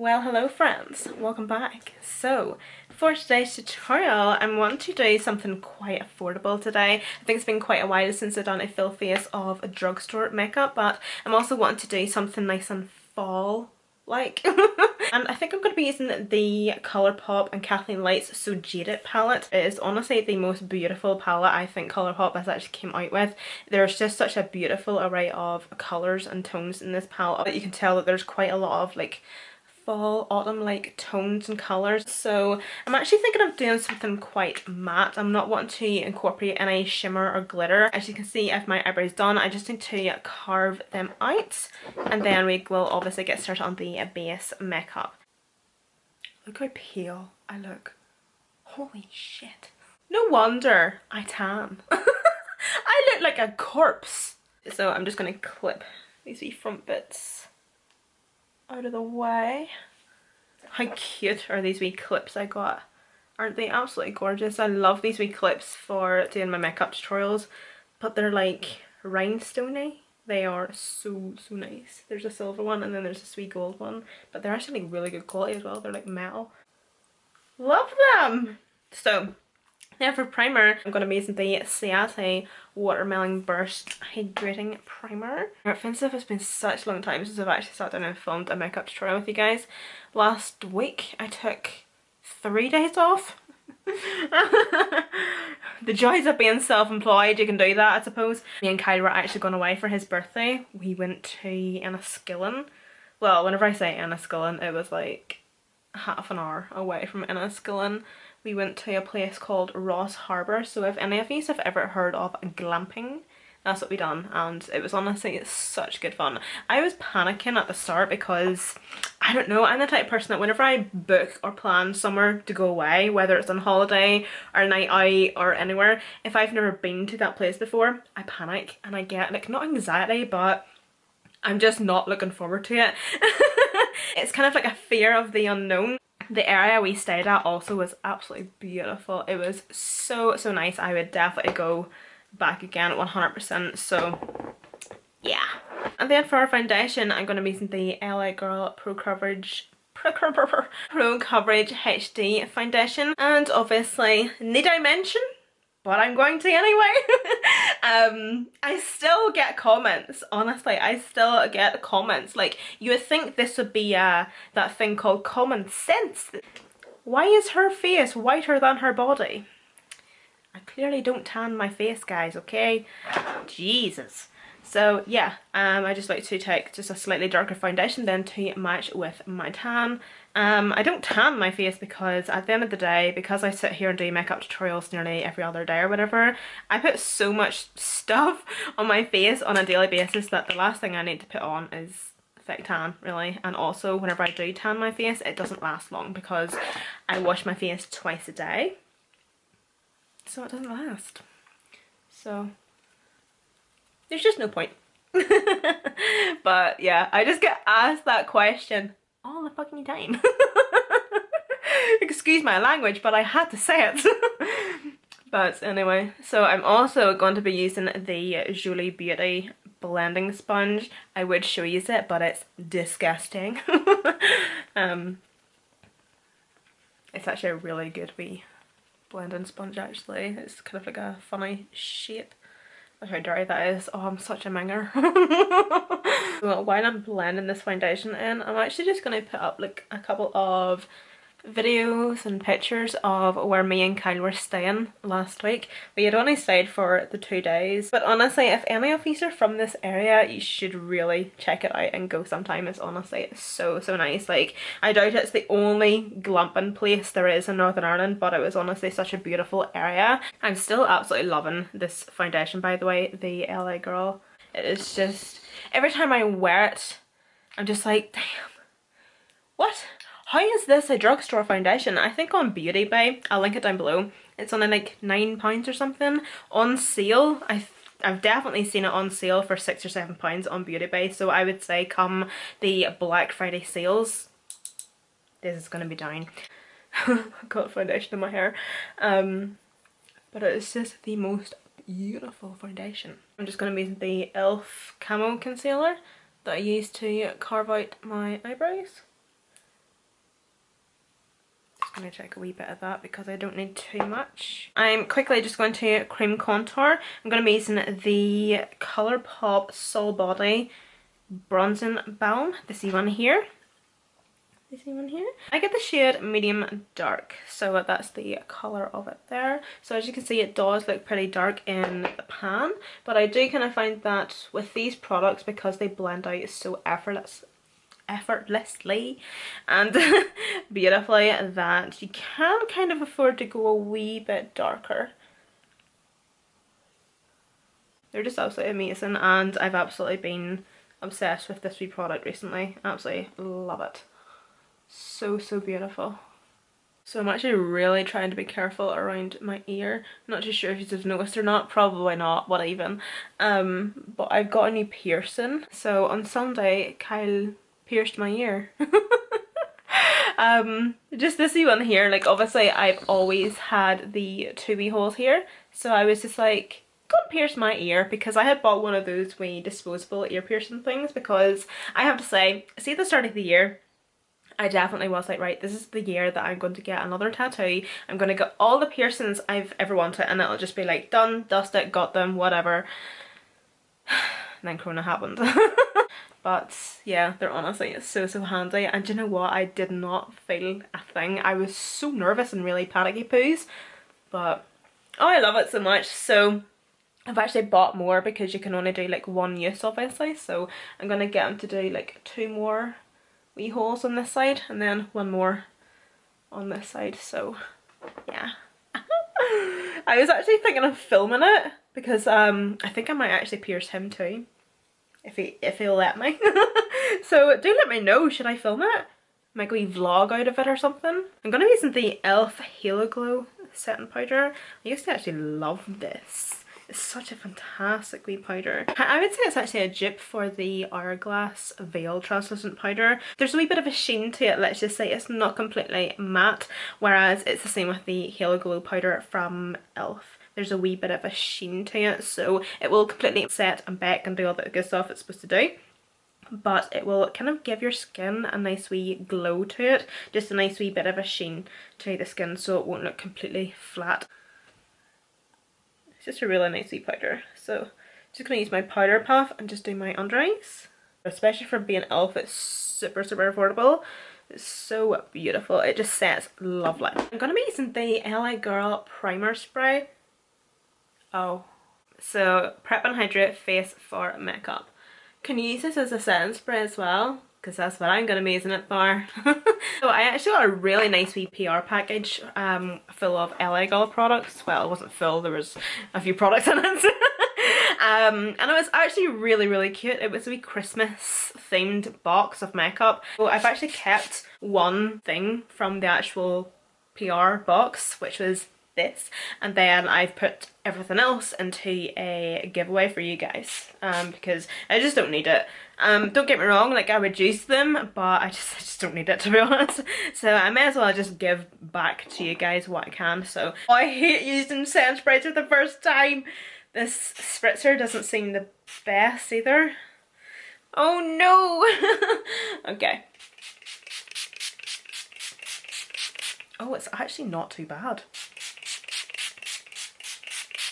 Well, hello friends, welcome back. So, for today's tutorial, I'm wanting to do something quite affordable today. I think it's been quite a while since I've done a full face of a drugstore makeup, but I'm also wanting to do something nice and fall-like. And I think I'm going to be using the Colourpop and Kathleen Light's So Jaded palette. It is honestly the most beautiful palette I think Colourpop has actually came out with. There's just such a beautiful array of colours and tones in this palette that you can tell that there's quite a lot of like fall autumn like tones and colours. So I'm actually thinking of doing something quite matte. I'm not wanting to incorporate any shimmer or glitter. As you can see, I have my eyebrows done. I just need to carve them out and then we will obviously get started on the base makeup. Look how pale I look. Holy shit. No wonder I tan. I look like a corpse. So I'm just going to clip these wee front bits out of the way. How cute are these wee clips I got? Aren't they absolutely gorgeous? I love these wee clips for doing my makeup tutorials, but they're like rhinestoney. They are so nice. There's a silver one and then there's a sweet gold one, but they're actually really good quality as well. They're like metal. Love them! So now for primer, I'm going to be using the Ciaté Watermelon Burst Hydrating Primer. Offensive, it's been such a long time since I've actually sat down and filmed a makeup tutorial with you guys. Last week I took 3 days off. The joys of being self-employed, you can do that I suppose. Me and Kyle were actually going away for his birthday. We went to Enniskillen. Well, whenever I say Enniskillen, it was like half an hour away from Enniskillen. We went to a place called Ross Harbour. So if any of you have ever heard of glamping, that's what we done, and it was honestly such good fun. I was panicking at the start because I don't know, I'm the type of person that whenever I book or plan somewhere to go away, whether it's on holiday or a night out or anywhere, if I've never been to that place before, I panic and I get like not anxiety, but I'm just not looking forward to it. It's kind of like a fear of the unknown. The area we stayed at also was absolutely beautiful. It was so nice. I would definitely go back again 100%. So yeah. And then for our foundation, I'm going to be using the LA Girl Pro Coverage HD foundation. And obviously, need I mention? But I'm going to anyway. I still get comments, honestly, I still get comments. Like, you would think this would be that thing called common sense. Why is her face whiter than her body? I clearly don't tan my face, guys, okay? Jesus. So yeah, I just like to take just a slightly darker foundation then to match with my tan. I don't tan my face because at the end of the day, because I sit here and do makeup tutorials nearly every other day or whatever, I put so much stuff on my face on a daily basis that the last thing I need to put on is fake tan, really. And also whenever I do tan my face, it doesn't last long because I wash my face twice a day, so it doesn't last. So there's just no point. But yeah, I just get asked that question all the fucking time. Excuse my language, but I had to say it. But anyway, so I'm also going to be using the Jolie Beauty blending sponge. I would show you it, but it's disgusting. It's actually a really good wee blending sponge actually. It's kind of like a funny shape. Look how dirty that is. Oh, I'm such a minger. Well, while I'm blending this foundation in, I'm actually just going to put up like a couple of videos and pictures of where me and Kyle were staying last week. We had only stayed for the 2 days, but honestly, if any of you are from this area, you should really check it out and go sometime. It's honestly so nice. Like, I doubt it's the only glamping place there is in Northern Ireland, but it was honestly such a beautiful area. I'm still absolutely loving this foundation, by the way, the LA Girl. It is just, every time I wear it, I'm just like, damn, what? How is this a drugstore foundation? I think on Beauty Bay, I'll link it down below, it's only like £9 or something. On sale, I've definitely seen it on sale for £6 or £7 on Beauty Bay, so I would say come the Black Friday sales, this is going to be down. I've got foundation in my hair. But it's just the most beautiful foundation. I'm just going to be using the e.l.f. Camo Concealer that I used to carve out my eyebrows. I'm going to take a wee bit of that because I don't need too much. I'm quickly just going to cream contour. I'm going to be using the Colourpop Soul Body Bronzing Balm. This one here. This one here. I get the shade medium dark, so that's the colour of it there. So as you can see, it does look pretty dark in the pan, but I do kind of find that with these products, because they blend out so effortlessly and beautifully, that you can kind of afford to go a wee bit darker. They're just absolutely amazing, and I've absolutely been obsessed with this wee product recently. Absolutely love it. So beautiful. So I'm actually really trying to be careful around my ear. I'm not too sure if you have noticed or not, probably not, what even. But I've got a new piercing. So on Sunday, Kyle pierced my ear. Just this wee one here. Like, obviously I've always had the two wee holes here, so I was just like, go and pierce my ear, because I had bought one of those wee disposable ear piercing things, because I have to say, see, at the start of the year I definitely was like, right, this is the year that I'm going to get another tattoo. I'm going to get all the piercings I've ever wanted, and it'll just be like, done, dusted, got them, whatever. And then Corona happened. But yeah, they're honestly so handy, and you know what, I did not feel a thing. I was so nervous and really panicky poos, but oh, I love it so much. So I've actually bought more, because you can only do like one use obviously, so I'm gonna get them to do like 2 more wee holes on this side and then 1 more on this side. So yeah. I was actually thinking of filming it, because I think I might actually pierce him too, if he'll let me. So do let me know, should I film it? Make a wee vlog out of it or something. I'm gonna be using the e.l.f. Halo Glow setting powder. I used to actually love this. It's such a fantastic wee powder. I would say it's actually a dupe for the Hourglass Veil translucent powder. There's a wee bit of a sheen to it, let's just say. It's not completely matte, whereas it's the same with the Halo Glow powder from e.l.f. There's a wee bit of a sheen to it, so it will completely set and bake and do all the good stuff it's supposed to do. But it will kind of give your skin a nice wee glow to it, just a nice wee bit of a sheen to the skin, so it won't look completely flat. It's just a really nice wee powder. So just gonna use my powder puff and just do my under eyes. Especially for being e.l.f., it's super affordable. It's so beautiful. It just sets lovely. I'm gonna be using the LA Girl primer spray. Oh, so prep and hydrate face for makeup. Can you use this as a setting spray as well? Because that's what I'm going to be using it for. So I actually got a really nice wee PR package full of LA Girl products. Well, it wasn't full, there was a few products in it. And it was actually really cute. It was a wee Christmas themed box of makeup. So I've actually kept one thing from the actual PR box, which was this, and then I've put everything else into a giveaway for you guys, because I just don't need it. Don't get me wrong, like, I would use them, but I just don't need it, to be honest. So I may as well just give back to you guys what I can. So I hate using setting sprays for the first time. This spritzer doesn't seem the best either. Oh no. Okay. Oh, it's actually not too bad.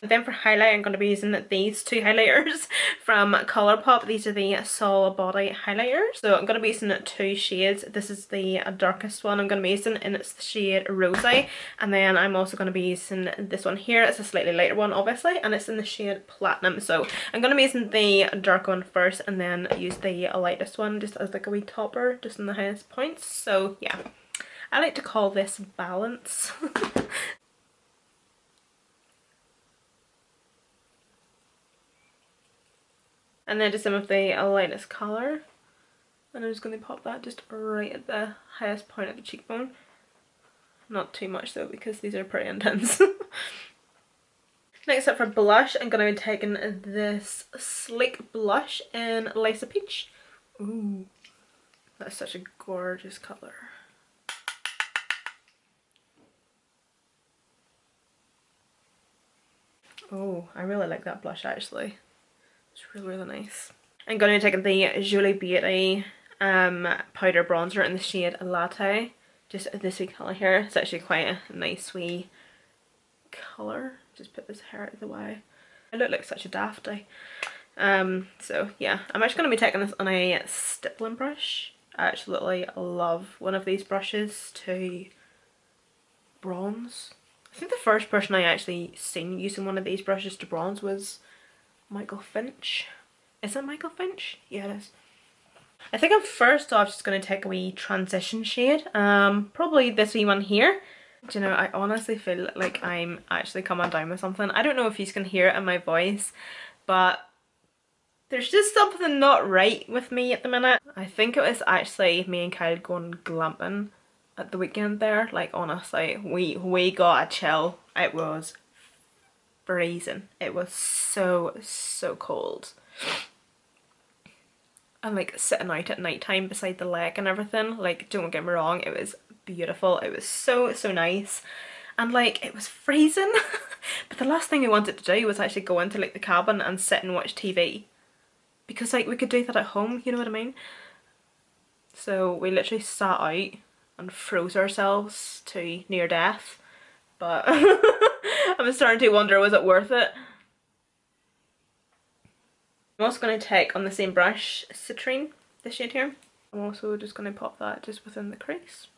Then for highlight, I'm going to be using these 2 highlighters from Colourpop. These are the Soul Body highlighters. So I'm going to be using 2 shades. This is the darkest one I'm going to be using, and it's the shade Rosy. And then I'm also going to be using this one here. It's a slightly lighter one, obviously, and it's in the shade Platinum. So I'm going to be using the dark one first, and then use the lightest one just as like a wee topper, just in the highest points. So yeah, I like to call this balance. And then just some of the lightest colour. And I'm just going to pop that just right at the highest point of the cheekbone. Not too much though, because these are pretty intense. Next up for blush, I'm going to be taking this Sleek blush in Lace Peach. Ooh, that's such a gorgeous colour. Oh, I really like that blush actually. It's really nice. I'm going to be taking the Jolie Beauty powder bronzer in the shade Latte. just this wee colour here. It's actually quite a nice wee colour. Just put this hair out of the way. I look like such a dafty. So yeah, I'm actually going to be taking this on a stippling brush. I absolutely love one of these brushes to bronze. I think the first person I actually seen using one of these brushes to bronze was Michael Finch. Is it Michael Finch? Yeah, it is. I think I'm first off just going to take a wee transition shade. Probably this wee one here. Do you know, I honestly feel like I'm actually coming down with something. I don't know if you can hear it in my voice, but there's just something not right with me at the minute. I think it was actually me and Kyle going glamping at the weekend there. Like honestly, we got a chill. It was freezing. It was so cold. And like sitting out at night time beside the lake and everything, like don't get me wrong, it was beautiful. It was so nice, and like it was freezing. But the last thing we wanted to do was actually go into like the cabin and sit and watch TV, because like we could do that at home, you know what I mean? So we literally sat out and froze ourselves to near death. But I'm starting to wonder, was it worth it? I'm also going to take on the same brush Citrine, this shade here. I'm also just going to pop that just within the crease.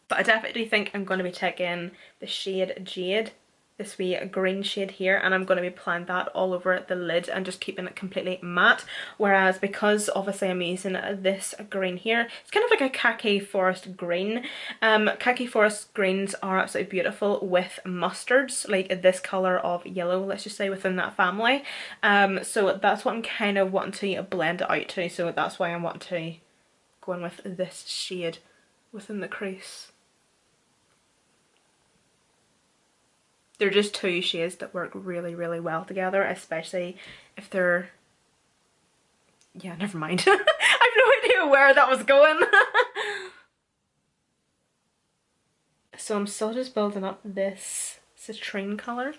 But I definitely think I'm going to be taking the shade Jade, this wee green shade here, and I'm going to be applying that all over the lid and just keeping it completely matte. Whereas because obviously I'm using this green here, it's kind of like a khaki forest green. Khaki forest greens are absolutely beautiful with mustards, like this colour of yellow, let's just say, within that family. So that's what I'm kind of wanting to blend it out to, so that's why I want to go in with this shade within the crease. They're just two shades that work really well together, especially if they're... Yeah, never mind. I have no idea where that was going. So I'm still just building up this citrine colour.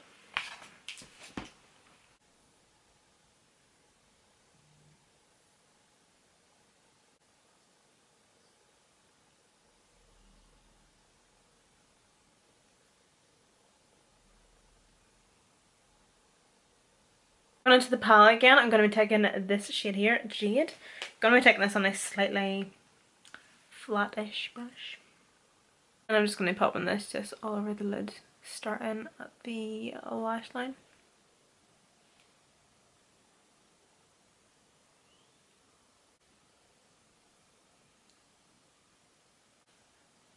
Going into the palette again, I'm going to be taking this shade here, Jade. I'm going to be taking this on a slightly flattish brush. And I'm just going to be popping this just all over the lid, starting at the lash line.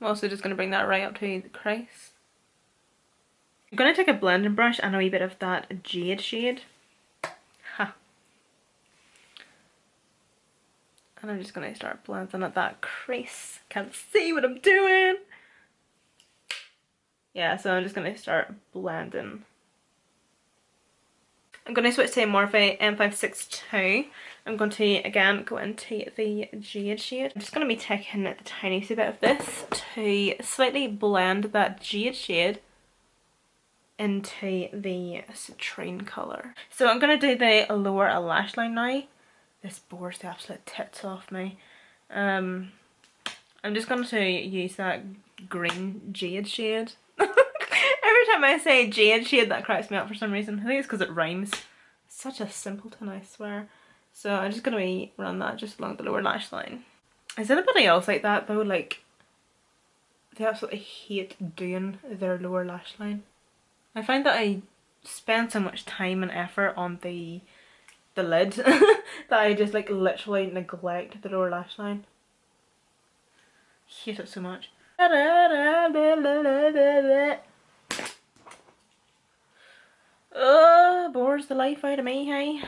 I'm also just going to bring that right up to the crease. I'm going to take a blending brush and a wee bit of that Jade shade. And I'm just going to start blending at that crease. Can't see what I'm doing. Yeah, so I'm just going to start blending. I'm going to switch to Morphe M562. I'm going to again go into the Jade shade. I'm just going to be taking a tiny bit of this to slightly blend that Jade shade into the citrine colour. So I'm going to do the lower lash line now. This bores the absolute tits off me. I'm just going to use that green Jade shade. Every time I say Jade shade, that cracks me up for some reason. I think it's because it rhymes. Such a simpleton, I swear. So I'm just going to run that just along the lower lash line. Is anybody else like that though? Like, they absolutely hate doing their lower lash line. I find that I spend so much time and effort on the lid that I just like literally neglect the lower lash line. Hate it so much. Bores the life out of me, hey.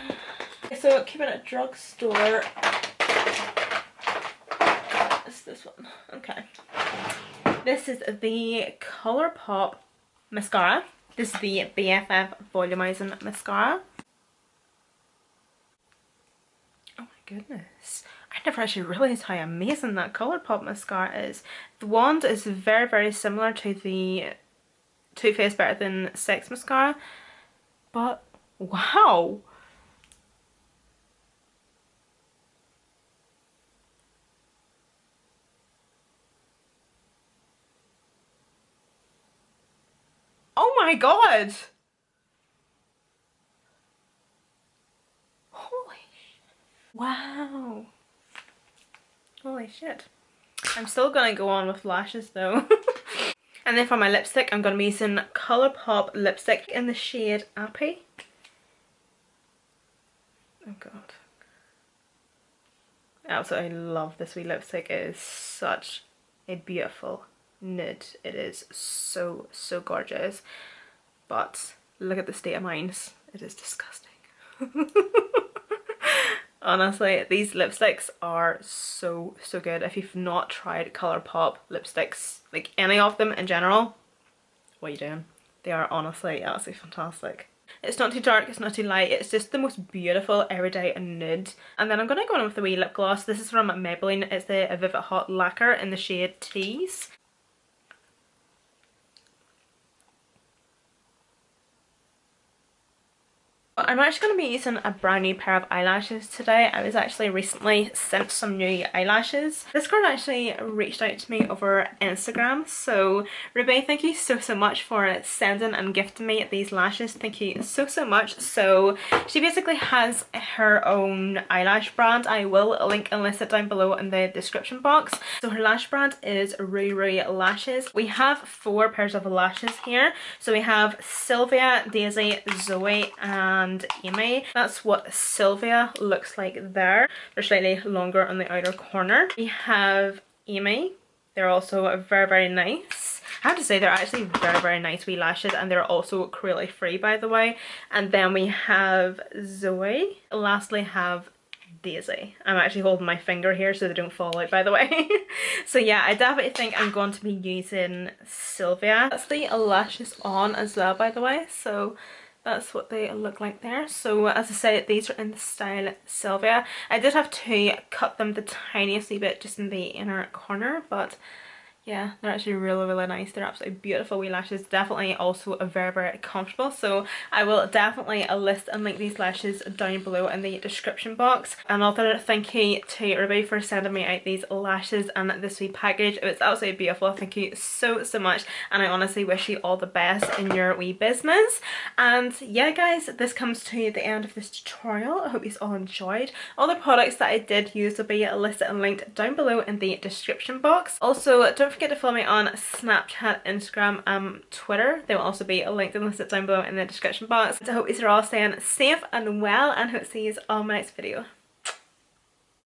So keeping it Drugstore. It's this one. Okay. This is the ColourPop mascara. This is the BFF volumizing mascara. Oh my goodness. I never actually realised how amazing that ColourPop mascara is. The wand is very similar to the Too Faced Better Than Sex mascara. But wow. my god! Holy, wow. Holy shit. I'm still gonna go on with lashes though. And then for my lipstick, I'm gonna be using Colourpop lipstick in the shade Appy. Oh god. I absolutely love this wee lipstick. It is such a beautiful nude. It is so, so gorgeous. But look at the state of mine. It is disgusting. Honestly, these lipsticks are so, so good. If you've not tried Colourpop lipsticks, like any of them in general, what are you doing? They are honestly absolutely fantastic. It's not too dark, it's not too light, it's just the most beautiful everyday nude. And then I'm going to go on with the wee lip gloss. This is from Maybelline. It's the Vivid Hot Lacquer in the shade Tease. I'm actually going to be using a brand new pair of eyelashes today. I was actually recently sent some new eyelashes. This girl actually reached out to me over Instagram. So Ruby, thank you so, so much for sending and gifting me these lashes. Thank you so, so much. So she basically has her own eyelash brand. I will link and list it down below in the description box. So her lash brand is Ruru Lashes. We have 4 pairs of lashes here. So we have Sylvia, Daisy, Zoe and Amy. That's what Sylvia looks like there. They're slightly longer on the outer corner. We have Amy. They're also very, very nice. I have to say they're actually very, very nice wee lashes, and they're also cruelty free, by the way. And then we have Zoe. Lastly have Daisy. I'm actually holding my finger here so they don't fall out, by the way. So yeah, I definitely think I'm going to be using Sylvia. That's the lashes on as well, by the way. So that's what they look like there. So as I said, these are in the style Sylvia. I did have to cut them the tiniest wee bit just in the inner corner, but yeah, they're actually really, really nice. They're absolutely beautiful wee lashes. Definitely also very, very comfortable. So I will definitely list and link these lashes down below in the description box. Another thank you to Ruby for sending me out these lashes and this wee package. It was absolutely beautiful. Thank you so, so much. And I honestly wish you all the best in your wee business. And yeah, guys, this comes to the end of this tutorial. I hope you all enjoyed. All the products that I did use will be listed and linked down below in the description box. Also, don't forget to follow me on Snapchat, Instagram and Twitter. They will also be linked and listed down below in the description box. I hope you are all staying safe and well, and hope to see you all in my next video.